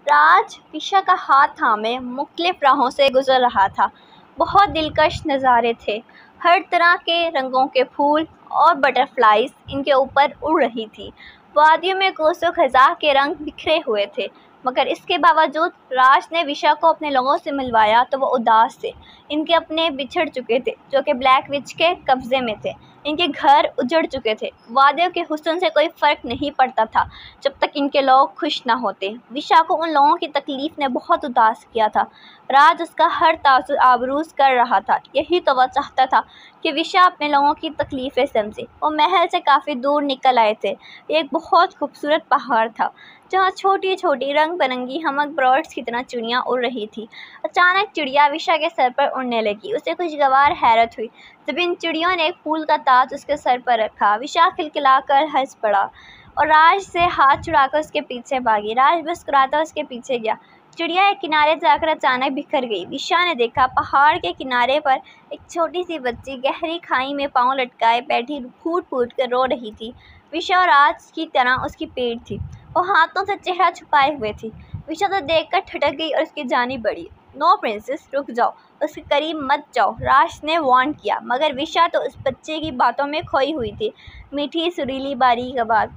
राज विशा का हाथ थामे मुख्तलिफ राहों से गुजर रहा था। बहुत दिलकश नज़ारे थे। हर तरह के रंगों के फूल और बटरफ्लाइज इनके ऊपर उड़ रही थी। वादियों में कोसों खज़ां के रंग बिखरे हुए थे, मगर इसके बावजूद राज ने विशा को अपने लोगों से मिलवाया तो वो उदास थे। इनके अपने बिछड़ चुके थे, जो कि ब्लैक विच के कब्जे में थे। इनके घर उजड़ चुके थे। वादियों के हुस्न से कोई फ़र्क नहीं पड़ता था जब तक इनके लोग खुश ना होते। विशा को उन लोगों की तकलीफ़ ने बहुत उदास किया था। राज उसका हर तासुर आबरूज कर रहा था। यही तो वह चाहता था कि विशा अपने लोगों की तकलीफ़ें समझे। वो महल से काफ़ी दूर निकल आए थे। एक बहुत खूबसूरत पहाड़ था जहाँ छोटी छोटी रंग बिरंगी हमक बर्ड्स की तरह चिड़ियाँ उड़ रही थी। अचानक चिड़िया विशा के सर पर उड़ने लगी। उसे खुशगवार हैरत हुई जब इन चिड़ियों ने एक फूल का ताज उसके सर पर रखा। विशा खिलखिलाकर हंस पड़ा और राज से हाथ छुड़ाकर उसके पीछे भागी। राज मुस्कुराता उसके पीछे गया। चिड़िया एक किनारे जाकर अचानक बिखर गई। विशा ने देखा पहाड़ के किनारे पर एक छोटी सी बच्ची गहरी खाई में पाँव लटकाए बैठी फूट फूट कर रो रही थी। विशा और राज की तरह उसकी पेट थी। वो हाथों से चेहरा छुपाए हुए थी। विशा तो देखकर ठिठक गई और उसकी जानी बढ़ी। नो प्रिंसेस, रुक जाओ, उसके करीब मत जाओ, राज ने वार्न किया। मगर विशा तो उस बच्चे की बातों में खोई हुई थी। मीठी सुरीली बारीक आवाज़,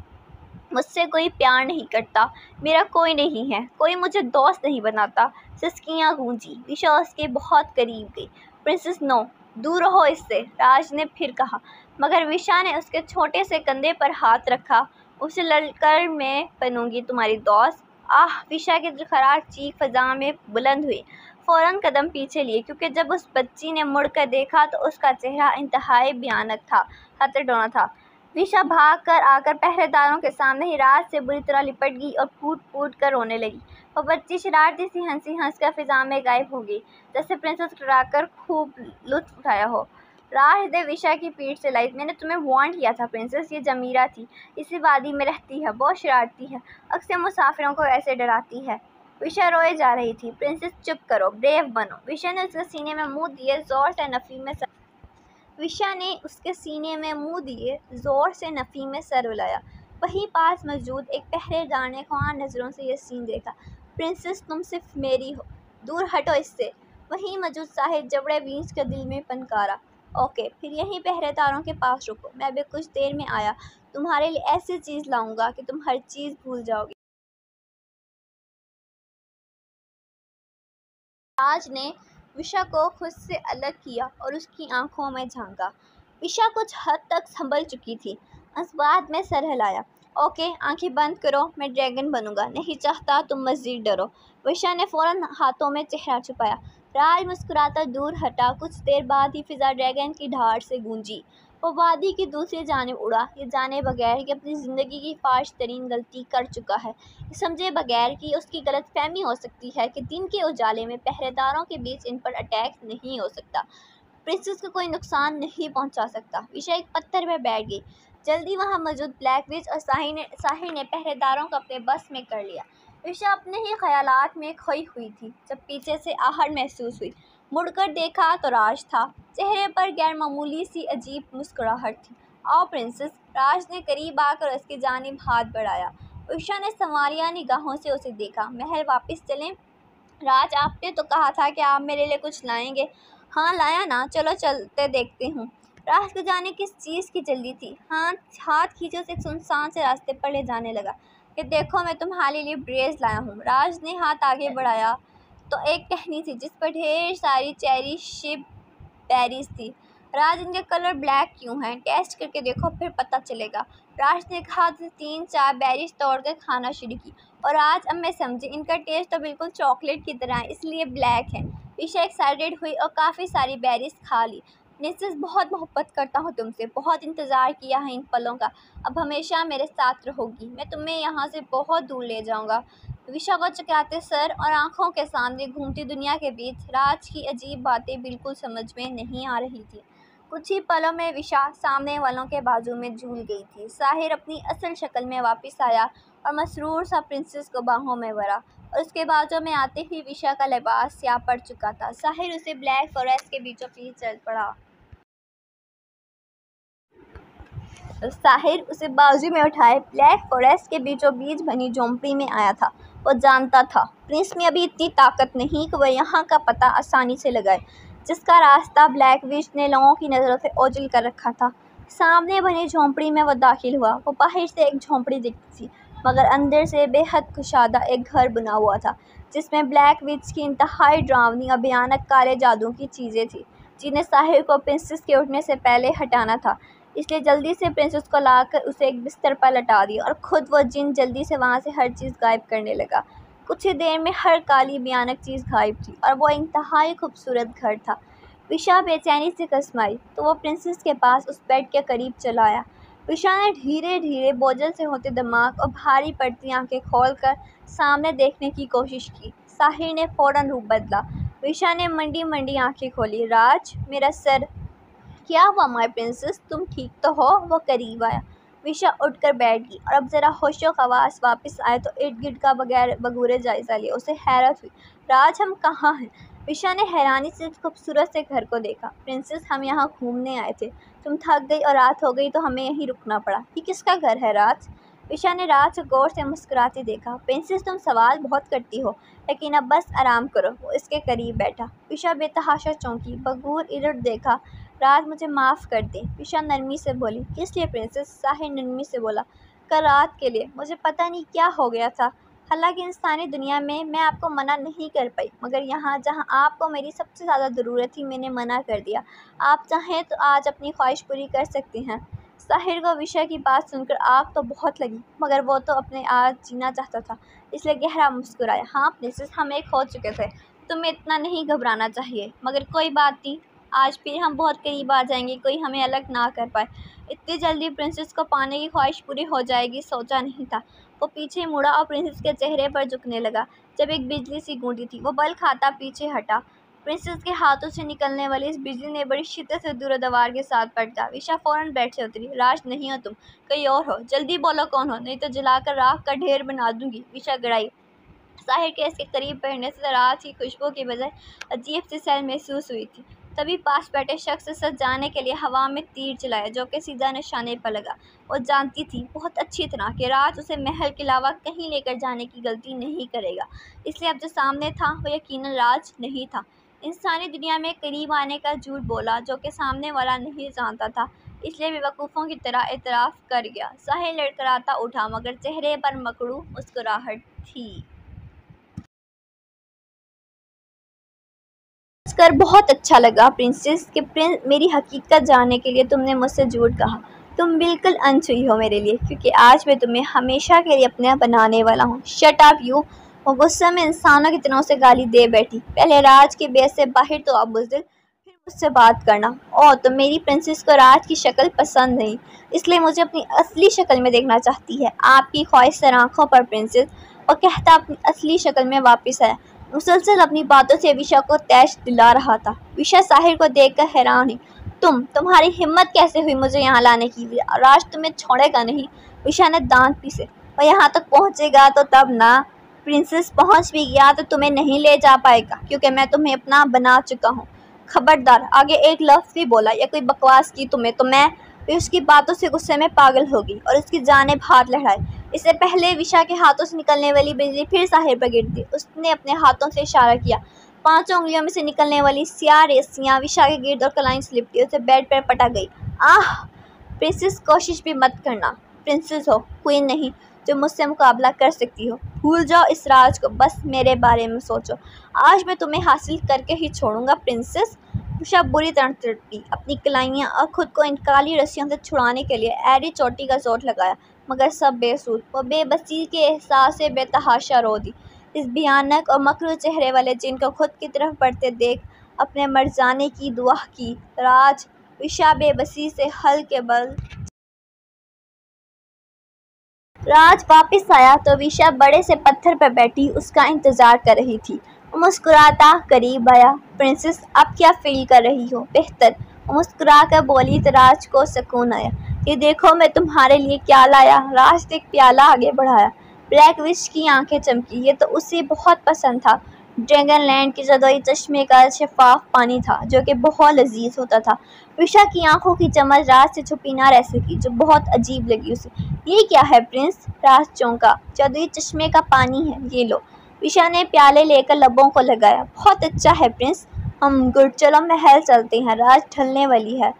मुझसे कोई प्यार नहीं करता, मेरा कोई नहीं है, कोई मुझे दोस्त नहीं बनाता, सिसकियाँ गूंजी। विशा उसके बहुत करीब गई। प्रिंसेस नो, दूर रहो इससे, राज ने फिर कहा। मगर विशा ने उसके छोटे से कंधे पर हाथ रखा। उसे ललकर मैं बनूंगी तुम्हारी दोस्त। आह! विशा की खराश चीख फ़ज़ा में बुलंद हुई। फ़ौरन कदम पीछे लिए, क्योंकि जब उस बच्ची ने मुड़कर देखा तो उसका चेहरा इंतहाई भयानक था, हथरदौना था। विशा भाग कर आकर पहरेदारों के सामने ही राज से बुरी तरह लिपट गई और फूट फूट कर रोने लगी। वह बच्ची शरारती सी हंसी हंसकर फिजा में गायब हो गई, जैसे प्रिंसेस डराकर खूब लुत्फ उठाया हो। राज ने विशा की पीठ से लाई। मैंने तुम्हें वार्न किया था प्रिंसेस, ये जमीरा थी, इसी वादी में रहती है, बहुत शरारती है, अक्सर मुसाफिरों को ऐसे डराती है। विशा रोए जा रही थी। प्रिंसेस चुप करो, ब्रेव बनो। विशा ने उसके सीने में मुंह दिए जोर से ज़ोर से नफ़ी में सर हिलाया। वहीं पास मौजूद एक पहरेदार ने ख्वार नज़रों से यह सीन देखा। प्रिंसेस, तुम सिर्फ मेरी हो, दूर हटो इससे। वहीं मौजूद साहिब जबड़े बींच कर दिल में पनकारा। ओके, फिर यहीं पहरेदारों के पास रुको, मैं अभी कुछ देर में आया। तुम्हारे लिए ऐसी चीज़ लाऊंगा कि तुम हर चीज़ भूल जाओगे। राज ने विशा को खुद से अलग किया और उसकी आंखों में झांका। विशा कुछ हद तक संभल चुकी थी। बाद में सर हिलाया। ओके, आंखें बंद करो, मैं ड्रैगन बनूंगा, नहीं चाहता तुम मज़ीद डरो। विशा ने फौरन हाथों में चेहरा छुपाया। राज मुस्कुराता दूर हटा। कुछ देर बाद ही फिजा ड्रैगन की ढाल से गूंजी। वो वादी की दूसरी जानिब उड़ा, ये जाने बगैर कि अपनी ज़िंदगी की फाश तरीन गलती कर चुका है, समझे बगैर कि उसकी गलतफहमी हो सकती है कि दिन के उजाले में पहरेदारों के बीच इन पर अटैक नहीं हो सकता, प्रिंसेस को कोई नुकसान नहीं पहुंचा सकता। विशा एक पत्थर पर बैठ गई। जल्दी वहां मौजूद ब्लैक विच और साहिर ने पहरेदारों को अपने बस में कर लिया। विशा अपने ही ख्यालात में खोई हुई थी जब पीछे से आहट महसूस हुई। मुड़कर देखा तो राज था। चेहरे पर गैर मामूली सी अजीब मुस्कुराहट थी। आओ प्रिंसेस, राज ने करीब आकर उसकी जानिब हाथ बढ़ाया। विशा ने संवारिया निगाहों से उसे देखा। महल वापस चलें? राज, आपने तो कहा था कि आप मेरे लिए कुछ लाएंगे। हाँ लाया ना, चलो चलते देखते हूँ। राज को जाने किस चीज़ की जल्दी थी। हाथ खींचे उसे एक सुनसान से रास्ते पर ले जाने लगा। कि देखो, मैं तुम्हारे लिए ब्रेस लाया हूँ। राज ने हाथ आगे बढ़ाया तो एक टहनी थी जिस पर ढेर सारी चेरी शिप बेरीज थी। राज, इनके कलर ब्लैक क्यों हैं? टेस्ट करके देखो, फिर पता चलेगा। राज ने कहा तो 3-4 बेरीज तोड़कर खाना शुरू की। और आज अब मैं समझी, इनका टेस्ट तो बिल्कुल चॉकलेट की तरह है, इसलिए ब्लैक है। विशा एक्साइटेड हुई और काफ़ी सारी बेरीज खा ली। प्रिंसेस, बहुत मोहब्बत करता हूँ तुमसे, बहुत इंतज़ार किया है इन पलों का, अब हमेशा मेरे साथ रहोगी, मैं तुम्हें यहाँ से बहुत दूर ले जाऊँगा। विशा को चकराते सर और आंखों के सामने घूमती दुनिया के बीच राज की अजीब बातें बिल्कुल समझ में नहीं आ रही थी। कुछ ही पलों में विशा सामने वालों के बाजू में झूल गई थी। साहिर अपनी असल शक्ल में वापस आया और मसरूर सा प्रिंसेस को बाहों में भरा और उसके बाजू में आते ही विशा का लिबास स्याह पड़ चुका था। साहिर उसे ब्लैक फॉरेस्ट के बीचों बीच चल पड़ा। साहिर उसे बाजू में उठाए ब्लैक फॉरेस्ट के बीचों बीच बनी झोंपड़ी में आया था। वो जानता था प्रिंस में अभी इतनी ताकत नहीं कि वह यहाँ का पता आसानी से लगाए, जिसका रास्ता ब्लैक विच ने लोगों की नज़रों से ओझल कर रखा था। सामने बनी झोंपड़ी में वो दाखिल हुआ। वो बाहर से एक झोंपड़ी दिखती थी, मगर अंदर से बेहद कुशादा एक घर बना हुआ था, जिसमें ब्लैक विच की इंतहाई डरावनी और भयानक काले जादू की चीज़ें थीं, जिन्हें साहिर को प्रिंसेस के उठने से पहले हटाना था। इसलिए जल्दी से प्रिंसेस को लाकर उसे एक बिस्तर पर लटा दिया और ख़ुद वो जिन जल्दी से वहाँ से हर चीज़ गायब करने लगा। कुछ ही देर में हर काली भयानक चीज़ गायब थी और वो इंतहाई खूबसूरत घर था। विशा बेचैनी से कसमाई तो वो प्रिंसेस के पास उस बेड के करीब चला आया। विशा ने धीरे धीरे बोझल से होते दिमाग और भारी पड़ती आंखें खोलकर सामने देखने की कोशिश की। साहिर ने फ़ौरन रूप बदला। विशा ने मंडी मंडी आंखें खोली। राज, मेरा सर। क्या हुआ माय प्रिंसेस, तुम ठीक तो हो? वो करीब आया। विशा उठकर बैठ गई और अब ज़रा होशो खवास वापस आए तो इर्द गिर्द का बगैर जायज़ा लिया। उसे हैरत हुई। राज, हम कहाँ हैं? विशा ने हैरानी से खूबसूरत से घर को देखा। प्रिंसेस, हम यहाँ घूमने आए थे। तुम थक गई और रात हो गई तो हमें यहीं रुकना पड़ा। ये किसका घर है राज? विशा ने राज को गौर से मुस्कुराते देखा। प्रिंसेस, तुम सवाल बहुत करती हो, लेकिन अब बस आराम करो। वो इसके करीब बैठा। विशा बेतहाशा चौंकी, बगूर इधर देखा। राज, मुझे माफ़ कर दे, विशा नरमी से बोली। किस लिए प्रिंसेस? साहिर नरमी से बोला। कल रात के लिए। मुझे पता नहीं क्या हो गया था। हालांकि इंसानी दुनिया में मैं आपको मना नहीं कर पाई, मगर यहाँ जहाँ आपको मेरी सबसे ज़्यादा ज़रूरत थी मैंने मना कर दिया। आप चाहें तो आज अपनी ख्वाहिश पूरी कर सकती हैं। साहिर को विशा की बात सुनकर आग तो बहुत लगी, मगर वो तो अपने आज जीना चाहता था, इसलिए गहरा मुस्कुराया। हाँ प्रिंसेस, हम एक हो चुके थे, तुम्हें इतना नहीं घबराना चाहिए। मगर कोई बात नहीं, आज फिर हम बहुत करीब आ जाएंगे, कोई हमें अलग ना कर पाए। इतनी जल्दी प्रिंसेस को पाने की ख्वाहिश पूरी हो जाएगी सोचा नहीं था। वो पीछे मुड़ा और प्रिंसेस के चेहरे पर झुकने लगा। जब एक बिजली सी गूंजी थी, वो बल खाता पीछे हटा। प्रिंसेस के हाथों से निकलने वाली इस बिजली ने बड़ी शिद्दत से दूरदवार के साथ पलटा। विशा फौरन बेड से उतरी। राज, नहीं हो तुम, कहीं और हो। जल्दी बोलो कौन हो, नहीं तो जलाकर राख का ढेर बना दूंगी। विशा गड़ाई। साहिर के इसके करीब बैठने से रात की खुशबू की बजाय अजीब सी सेल महसूस हुई थी। तभी पास बैठे शख्स से सच जाने के लिए हवा में तीर चलाया, जो कि सीधा निशाने पर लगा। वो जानती थी बहुत अच्छी तरह कि राज उसे महल के अलावा कहीं लेकर जाने की गलती नहीं करेगा, इसलिए अब जो सामने था वो यकीनन राज नहीं था। इंसानी दुनिया में करीब आने का झूठ बोला, जो कि सामने वाला नहीं जानता था, इसलिए बेवकूफ़ों की तरह एतराफ़ कर गया। साहिर लड़खड़ाता उठा, मगर चेहरे पर मकड़ू मुस्कुराहट थी। कर बहुत अच्छा लगा प्रिंसेस कि मेरी हकीकत जानने के लिए तुमने मुझसे झूठ कहा। तुम बिल्कुल अनछुई हो मेरे लिए, क्योंकि आज मैं तुम्हें हमेशा के लिए अपना बनाने वाला हूँ। Shut up you. वो गुस्से में इंसानों की तरह से गाली दे बैठी। पहले राज के बेस से बाहर तो अब बुज़दिल, फिर मुझसे बात करना। ओह, तो मेरी प्रिंसेस को राज की शक्ल पसंद नहीं, इसलिए मुझे अपनी असली शक्ल में देखना चाहती है। आपकी ख्वाहिश सर आँखों पर प्रिंसेस। और कहता अपनी असली शक्ल में वापस आया, मुसलसल अपनी बातों से विशा को तैश दिला रहा था। विशा साहिर को देखकर हैरान हुई। तुम्हारी हिम्मत कैसे हुई मुझे यहाँ लाने की? राज तुम्हें छोड़ेगा नहीं। विशा ने दांत पीसे। और यहाँ तक पहुँचेगा तो तब ना। प्रिंसेस, पहुँच भी गया तो तुम्हें नहीं ले जा पाएगा, क्योंकि मैं तुम्हें अपना बना चुका हूँ। खबरदार आगे एक लफ्ज़ भी बोला या कोई बकवास की तुम्हें तो मैं। फिर उसकी बातों से गुस्से में पागल हो गई और उसकी जानिब हाथ लहराए। इससे पहले विशा के हाथों से निकलने वाली बिजली फिर साहिर पर गिरती। उसने अपने हाथों से इशारा किया। 5 उंगलियों में से निकलने वाली स्याह रेसियाँ विशा के गिर्द और कलाई से लिपटी उसे बेड पर पटक गई। आह! प्रिंसेस, कोशिश भी मत करना। प्रिंसेस हो, क्वीन नहीं, जो मुझसे मुकाबला कर सकती हो। भूल जाओ इस राज को, बस मेरे बारे में सोचो। आज मैं तुम्हें हासिल करके ही छोड़ूंगा प्रिंसेस। विशा बुरी तरह तड़पी। अपनी कलाइयाँ और ख़ुद को इन काली रस्सियों से छुड़ाने के लिए एड़ी चोटी का जोर लगाया, मगर सब बेसूर। वो बेबसी के एहसास से बेतहाशा रो दी। इस भयानक और मकरू चेहरे वाले जिन को खुद की तरफ बढ़ते देख अपने मर जाने की दुआ की। राज। विशा बेबसी से हल के बल। राज वापस आया तो विशा बड़े से पत्थर पर बैठी उसका इंतज़ार कर रही थी। वो मुस्कुराता करीब आया। प्रिंसेस, अब क्या फील कर रही हो? बेहतर। वो मुस्कुरा कर बोली तो राज को सुकून आया। ये देखो मैं तुम्हारे लिए क्या लाया। राज ने एक प्याला आगे बढ़ाया। ब्लैक विच की आंखें चमकी। ये तो उसे बहुत पसंद था। ड्रैगन लैंड के जदोई चश्मे का शफाफ पानी था जो कि बहुत लजीज होता था। विशा की आंखों की चमक राज से छुपी ना रह सकी, जो बहुत अजीब लगी उसे। ये क्या है प्रिंस? राज चौंका। जादुई चश्मे का पानी है, ये लो। विशा ने प्याले लेकर लबों को लगाया। बहुत अच्छा है प्रिंस। गुड, चलो महल चलते हैं, रात ढलने वाली है।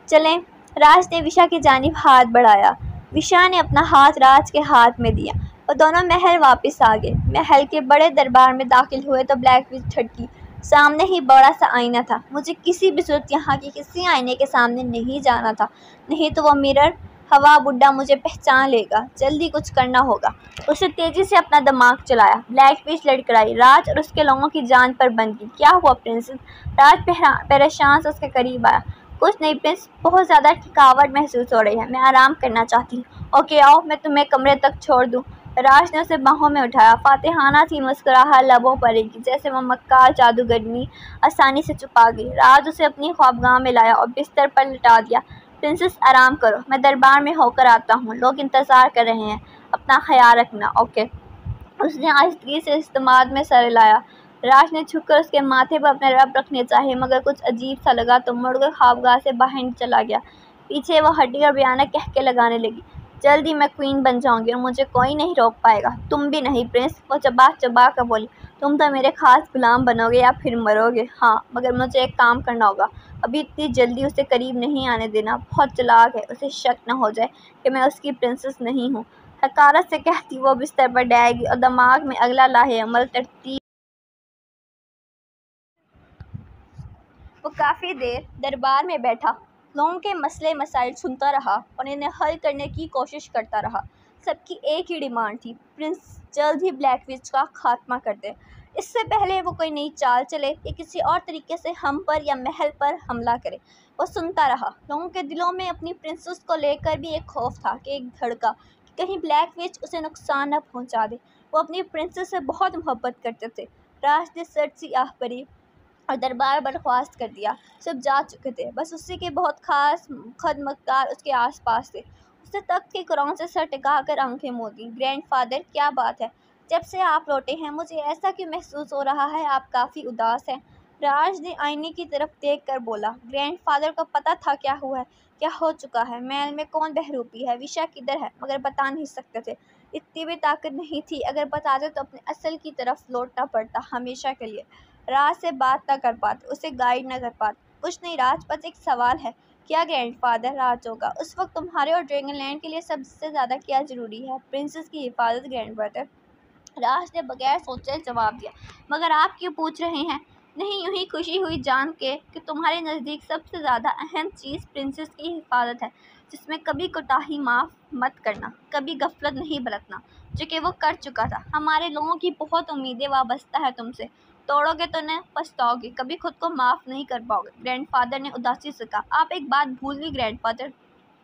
चलें। राज ने विशा की जानिब हाथ बढ़ाया। विशा ने अपना हाथ राज के हाथ में दिया और दोनों महल वापस आ गए। महल के बड़े दरबार में दाखिल हुए तो ब्लैक विच ठटकी। सामने ही बड़ा सा आईना था। मुझे किसी भी सूरत यहाँ के किसी आईने के सामने नहीं जाना था, नहीं तो वो मिरर हवा बुड्ढा मुझे पहचान लेगा। जल्दी कुछ करना होगा। उसने तेजी से अपना दिमाग चलाया। ब्लैक विच लड़खड़ाई। राज और उसके लोगों की जान पर बंद की। क्या हुआ प्रिंसेस? राज परेशान से उसके करीब आया। कुछ नहीं प्रिंस, बहुत ज़्यादा थकावट महसूस हो रही है, मैं आराम करना चाहती हूँ। ओके आओ, मैं तुम्हें कमरे तक छोड़ दूँ। राज ने उसे बाहों में उठाया। फातिहाना सी मुस्कुराहट लबों पर आई, जैसे वह मक्कार जादूगरनी आसानी से छुपा गई। राज उसे अपनी ख्वाबगाह में लाया और बिस्तर पर लिटा दिया। प्रिंसेस आराम करो, मैं दरबार में होकर आता हूँ, लोग इंतज़ार कर रहे हैं। अपना ख्याल रखना। ओके। उसने आहिस्तगी से इस्तेमाल में सर हिलाया। राज ने झुककर उसके माथे पर अपने रब रखने चाहे, मगर कुछ अजीब सा लगा तो मुड़कर ख्वाबगाह से बाहर चला गया। पीछे वो हड्डी और बयाना कहके लगाने लगी। जल्दी मैं क्वीन बन जाऊंगी और मुझे कोई नहीं रोक पाएगा। तुम भी नहीं प्रिंस, वो चबा चबा कर बोली। तुम तो मेरे खास गुलाम बनोगे या फिर मरोगे। हाँ, मगर मुझे एक काम करना होगा। अभी इतनी जल्दी उसे करीब नहीं आने देना, बहुत चालाक है, उसे शक न हो जाए कि मैं उसकी प्रिंसेस नहीं हूँ। हकारत से कहती वो बिस्तर पर डैगी और दिमाग में अगला लाहे अमल तरतीब। वो काफ़ी देर दरबार में बैठा, लोगों के मसले मसाइल सुनता रहा और इन्हें हल करने की कोशिश करता रहा। सबकी एक ही डिमांड थी, प्रिंस जल्द ही ब्लैक विच का खात्मा कर दे, इससे पहले वो कोई नई चाल चले या किसी और तरीके से हम पर या महल पर हमला करे। वो सुनता रहा। लोगों के दिलों में अपनी प्रिंसेस को लेकर भी एक खौफ था, कि एक धड़का कि कहीं ब्लैक विच उसे नुकसान न पहुंचा दे। वो अपनी प्रिंसेस से बहुत मोहब्बत करते थे। राज ने सर्द सी आह भरी और दरबार बर्खास्त कर दिया। सब जा चुके थे, बस उसी के बहुत खास खदमतगार उसके आसपास थे। उसने तख्त के कुरान से सर टिकाकर आंखें मोदी। ग्रैंडफादर, क्या बात है? जब से आप लौटे हैं मुझे ऐसा क्यों महसूस हो रहा है आप काफ़ी उदास हैं। राज ने आईने की तरफ देख कर बोला। ग्रैंडफादर को पता था क्या हुआ है, क्या हो चुका है। महल में कौन बहरूपी है, विशा किधर है, मगर बता नहीं सकते थे। इतनी भी ताकत नहीं थी, अगर बताते तो अपने असल की तरफ लौटना पड़ता हमेशा के लिए। राज से बात ना कर पाते, उसे गाइड ना कर पाते। कुछ नहीं राज, बस एक सवाल है। क्या ग्रैंडफादर? राज होगा। उस वक्त तुम्हारे और ड्रैगनलैंड के लिए सबसे ज़्यादा क्या ज़रूरी है? प्रिंसेस की हिफाजत ग्रैंडफादर। राज ने बगैर सोचे जवाब दिया। मगर आप क्यों पूछ रहे हैं? नहीं, यूं ही खुशी हुई जान के कि तुम्हारे नज़दीक सबसे ज़्यादा अहम चीज़ प्रिंसेस की हिफाजत है, जिसमें कभी कोताही माफ़ मत करना, कभी गफलत नहीं बरतना, जो कि वो कर चुका था। हमारे लोगों की बहुत उम्मीदें वाबस्ता है तुमसे, तोड़ोगे तो न पछताओगे, कभी खुद को माफ़ नहीं कर पाओगे। ग्रैंडफादर ने उदासी से कहा। आप एक बात भूल गई ग्रैंडफादर,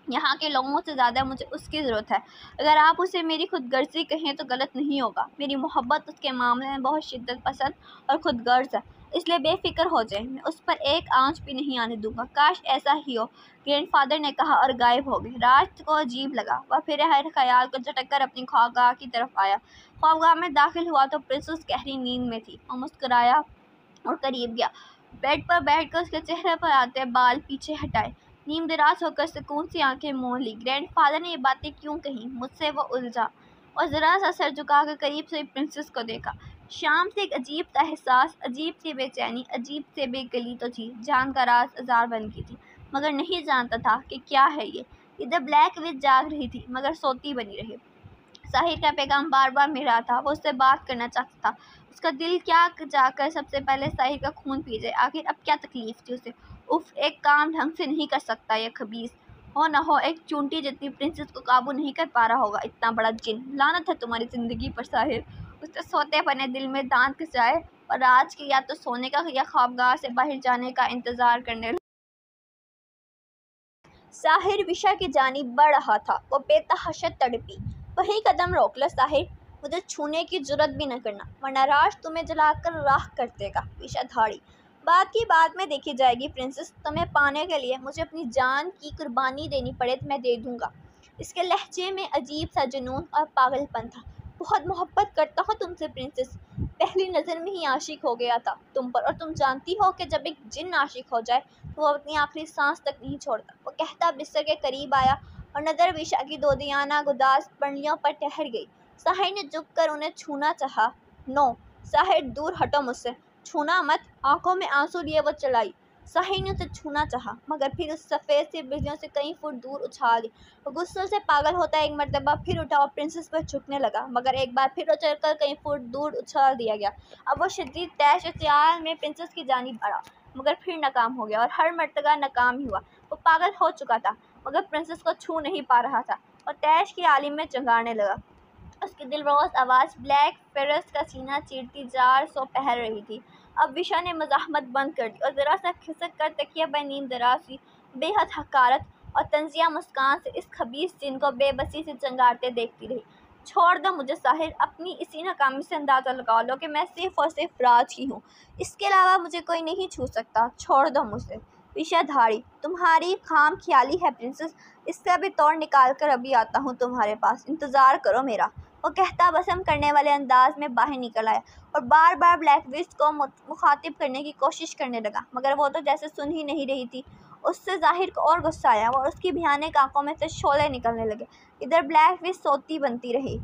यहाँ के लोगों से ज़्यादा मुझे उसकी ज़रूरत है। अगर आप उसे मेरी खुदगर्जी कहें तो गलत नहीं होगा। मेरी मोहब्बत उसके मामले में बहुत शिद्दत पसंद और खुदगर्ज है, इसलिए बेफिक्र हो जाए, मैं उस पर एक आंच भी नहीं आने दूंगा। काश ऐसा ही हो, ग्रैंडफादर ने कहा और गायब हो गए। राज को अजीब लगा। वह फिर हर ख्याल को झटक कर अपनी ख्वाबगाह की तरफ आया। ख्वाबगाह में दाखिल हुआ तो प्रिंसेस गहरी नींद में थी। वह मुस्कुराया और करीब गया। बेड पर बैठकर उसके चेहरे पर आते बाल पीछे हटाए। नीम दराज होकर सुकून सी आंखें मोड़ ली। ग्रैंडफादर ने ये बातें क्यों कही? मुझसे वो उलझा और ज़रा सा सर झुकाकर करीब से प्रिंसेस को देखा। शाम से एक अजीब सा एहसास, अजीब सी बेचैनी, अजीब से बेगली तो थी। जान का राज अजार बन गई थी, मगर नहीं जानता था कि क्या है ये। इधर ब्लैक विच जाग रही थी, मगर सोती बनी रही। साहिर का पैगाम बार बार मिल रहा था। वो उससे बात करना चाहता था। उसका दिल क्या जाकर सबसे पहले साहिर का खून पी जाए। आखिर अब क्या तकलीफ थी उसे? उफ, एक काम ढंग से नहीं कर सकता यह खबीस। हो न हो एक चूंटी जितनी प्रिंसेस को काबू नहीं कर पा रहा होगा, इतना बड़ा जिन। लानत है तुम्हारी जिंदगी पर साहिर। उसने सोते पने दिल में दांत खिंचाए और आज के या तो सोने का या ख्वाबगाह से बाहर जाने का इंतजार करने। साहिर विशा की जानिब बढ़ रहा था। वो बेतहाशा तड़पी। वही कदम रोक लो साहिर, मुझे छूने की जुर्रत भी न करना, वरना राज तुम्हें जलाकर राख कर देगा। विशा धाड़ी। बात की बाद में देखी जाएगी प्रिंसेस, तुम्हें पाने के लिए मुझे अपनी जान की कुर्बानी देनी पड़े तो मैं दे दूंगा। इसके लहजे में अजीब सा जुनून और पागलपन था। बहुत मोहब्बत करता हूँ तुमसे प्रिंसेस। पहली नज़र में ही आशिक हो गया था तुम पर, और तुम जानती हो कि जब एक जिन आशिक हो जाए तो वो अपनी आखिरी सांस तक नहीं छोड़ता। वो कहता बिस्तर के करीब आया और नज़र विशा की दोदियाना गुदास पंडलियों पर ठहर गई। साहिर ने झुककर उन्हें छूना चाहा। नो साहिर, दूर हटो मुझसे, छूना मत। आंखों में आंसू लिए वो चलाई। साहिर ने उसे छूना चाहा, मगर फिर उस सफ़ेद सी बिजलियों से कई फुट दूर उछाल दी। वो गुस्से से पागल होता एक मरतबा फिर उठा और प्रिंसेस पर झुकने लगा, मगर एक बार फिर उछलकर कई फुट दूर उछाल दिया गया। अब वो शदीद तैश ख्याल में प्रिंसेस की जानिब बढ़ा, मगर फिर नाकाम हो गया और हर मरतबा नाकाम ही हुआ। वो पागल हो चुका था, मगर प्रिंसेस को छू नहीं पा रहा था और तैश की आलिम में चंगाने लगा। उसकी दिलरोज़ आवाज़ ब्लैक फेरस का सीना चीरती 400 पहर रही थी। अब विशा ने मज़ाहमत बंद कर दी और ज़रा सा खिसक कर तकिया पर नींद दराज हुई। बेहद हकारत और तंजिया मुस्कान से इस खबीस जिन को बेबसी से चंगारते देखती रही। छोड़ दो मुझे साहिर, अपनी इसी नाकामी से अंदाज़ा लगा लो कि मैं सिर्फ और सिर्फ राज ही हूँ। इसके अलावा मुझे कोई नहीं छू सकता। छोड़ दो मुझे। विशा धाड़ी, तुम्हारी खाम ख्याली है प्रिंसेस। इससे अभी तोड़ निकाल कर अभी आता हूँ तुम्हारे पास, इंतज़ार करो मेरा। वो कहता बसम करने वाले अंदाज में बाहर निकल आया और बार बार ब्लैकविच को मुखातिब करने की कोशिश करने लगा, मगर वो तो जैसे सुन ही नहीं रही थी। उससे ज़ाहिर को और गुस्सा आया और उसकी भयानक आंखों में से शोले निकलने लगे। इधर ब्लैकविच सोती बनती रही।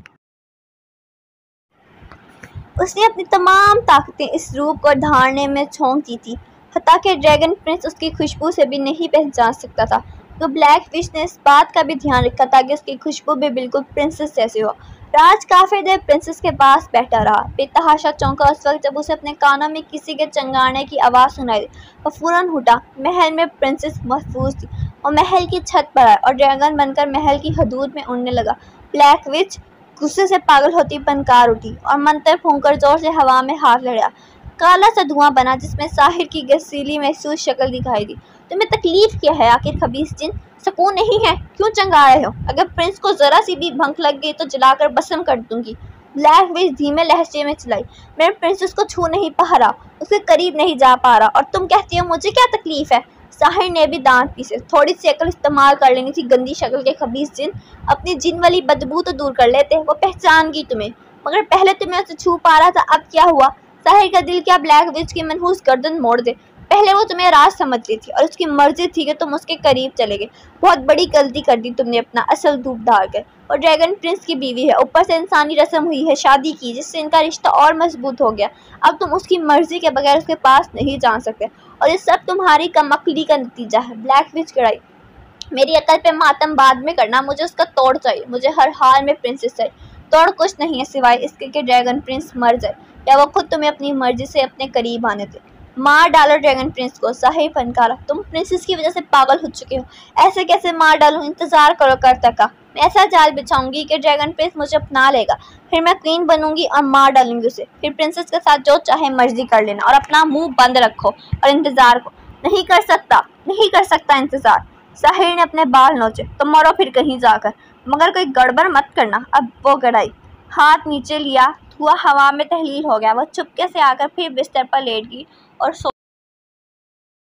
उसने अपनी तमाम ताकतें इस रूप को ढालने में झोंक दी थी, हत्ता कि ड्रैगन प्रिंस उसकी खुशबू से भी नहीं पहचान सकता था। तो ब्लैकविच ने इस बात का भी ध्यान रखा था कि उसकी खुशबू भी बिल्कुल प्रिंसेस जैसी हो। राज काफ़ी देर प्रिंसेस के पास बैठा रहा। बेतहाशा चौंका उस वक्त जब उसे अपने कानों में किसी के चंगाने की आवाज़ सुनाई दी। वह फौरन उठा। महल में प्रिंसेस महफूज थी। वो महल की छत पर आया और ड्रैगन बनकर महल की हदूद में उड़ने लगा। ब्लैकविच गुस्से से पागल होती पनकार उठी और मंतर फूंककर जोर से हवा में हाथ लड़ा। काला सा धुआं बना जिसमें साहिर की गसीली महसूस शक्ल दिखाई दी। तुम्हें तकलीफ क्या है आखिर खबीस जिन? सुकून नहीं है? क्यों चंगा रहे हो? अगर प्रिंस को जरा सी भी भंक लग गई तो जलाकर भस्म कर दूंगी। ब्लैकविच धीमे लहजे में चिल्लाई। मैं प्रिंसेस को छू नहीं पा रहा, उसके करीब नहीं जा पा रहा, और तुम कहती हो मुझे क्या तकलीफ है? साहिर ने भी दांत पीसे। थोड़ी सी अकल इस्तेमाल कर लेनी थी गंदी शक्ल के खबीस जिन। अपनी जिन वाली बदबू तो दूर कर लेते। वो पहचान गई तुम्हें, मगर पहले तुम्हें उसे छू पा रहा था, अब क्या हुआ? साहिर का दिल क्या ब्लैकविच की मनहूस गर्दन मोड़ दे। पहले वो तुम्हें राज समझ रही थी और उसकी मर्जी थी कि तुम उसके करीब चले गए। बहुत बड़ी गलती कर दी तुमने अपना असल रूप डाल कर। और ड्रैगन प्रिंस की बीवी है, ऊपर से इंसानी रस्म हुई है शादी की, जिससे इनका रिश्ता और मजबूत हो गया। अब तुम उसकी मर्जी के बगैर उसके पास नहीं जा सकते, और ये सब तुम्हारी कमअक्ली का नतीजा है। ब्लैकविच कड़ाई। मेरी अकल पे मातम बाद में करना, मुझे उसका तोड़ चाहिए। मुझे हर हाल में प्रिंसेस चाहिए। तोड़ कुछ नहीं है सिवाय इसके कि ड्रैगन प्रिंस मर जाए या वो खुद तुम्हें अपनी मर्जी से अपने करीब आने दे। मार डालो ड्रैगन प्रिंस को। साहिर फनकारा। तुम प्रिंसेस की वजह से पागल हो चुके हो। ऐसे कैसे मार डालूं? इंतजार करो करतक का। मैं ऐसा जाल बिछाऊंगी कि ड्रैगन प्रिंस मुझे अपना लेगा, फिर मैं क्वीन बनूंगी और मार डालूंगी उसे। फिर प्रिंसेस के साथ जो चाहे मर्जी कर लेना और अपना मुंह बंद रखो और इंतजार को। नहीं कर सकता इंतजार। साहिर ने अपने बाल नोचे। तो मरो फिर कहीं जाकर, मगर कोई गड़बड़ मत करना। अब वो गड़ाई। हाथ नीचे लिया, धुआं हवा में तहलील हो गया। वह चुपके से आकर फिर बिस्तर पर लेट गई और